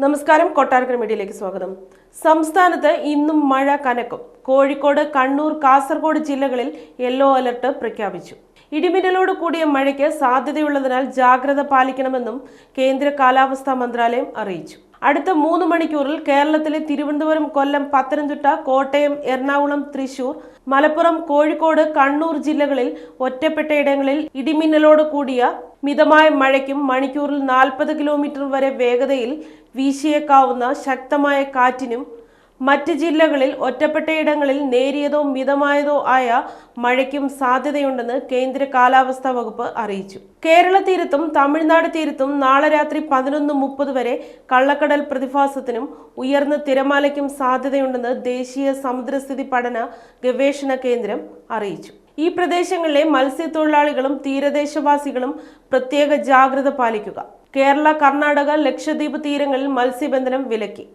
നമസ്കാരം, കൊട്ടാരക്കര മീഡിയയിലേക്ക് സ്വാഗതം. സംസ്ഥാനത്ത് ഇന്നും മഴ കനക്കും. കോഴിക്കോട്, കണ്ണൂർ, കാസർഗോഡ് ജില്ലകളിൽ യെല്ലോ അലർട്ട് പ്രഖ്യാപിച്ചു. ഇടിമിന്നലോട് കൂടിയ മഴയ്ക്ക് സാധ്യതയുള്ളതിനാൽ ജാഗ്രത പാലിക്കണമെന്നും കേന്ദ്ര കാലാവസ്ഥാ മന്ത്രാലയം അറിയിച്ചു. അടുത്ത 3 മണിക്കൂറിൽ കേരളത്തിലെ തിരുവനന്തപുരം, കൊല്ലം, പത്തനംതിട്ട, കോട്ടയം, എറണാകുളം, തൃശൂർ, മലപ്പുറം, കോഴിക്കോട്, കണ്ണൂർ ജില്ലകളിൽ ഒറ്റപ്പെട്ടയിടങ്ങളിൽ ഇടിമിന്നലോട് കൂടിയ മിതമായ മഴയ്ക്കും മണിക്കൂറിൽ 40 കിലോമീറ്റർ വരെ വേഗതയിൽ വീശിയേക്കാവുന്ന ശക്തമായ കാറ്റിനും മറ്റ് ജില്ലകളിൽ ഒറ്റപ്പെട്ടയിടങ്ങളിൽ നേരിയതോ മിതമായതോ ആയ മഴയ്ക്കും സാധ്യതയുണ്ടെന്ന് കേന്ദ്ര കാലാവസ്ഥാ വകുപ്പ് അറിയിച്ചു. കേരള തീരത്തും തമിഴ്നാട് തീരത്തും നാളെ രാത്രി 11:30 വരെ കള്ളക്കടൽ പ്രതിഭാസത്തിനും ഉയർന്ന തിരമാലയ്ക്കും സാധ്യതയുണ്ടെന്ന് ദേശീയ സമുദ്രസ്ഥിതി പഠന ഗവേഷണ കേന്ദ്രം അറിയിച്ചു. ഈ പ്രദേശങ്ങളിലെ മത്സ്യത്തൊഴിലാളികളും തീരദേശവാസികളും പ്രത്യേക ജാഗ്രത പാലിക്കുക. കേരള, കർണാടക, ലക്ഷദ്വീപ് തീരങ്ങളിൽ മത്സ്യബന്ധനം വിലക്കി.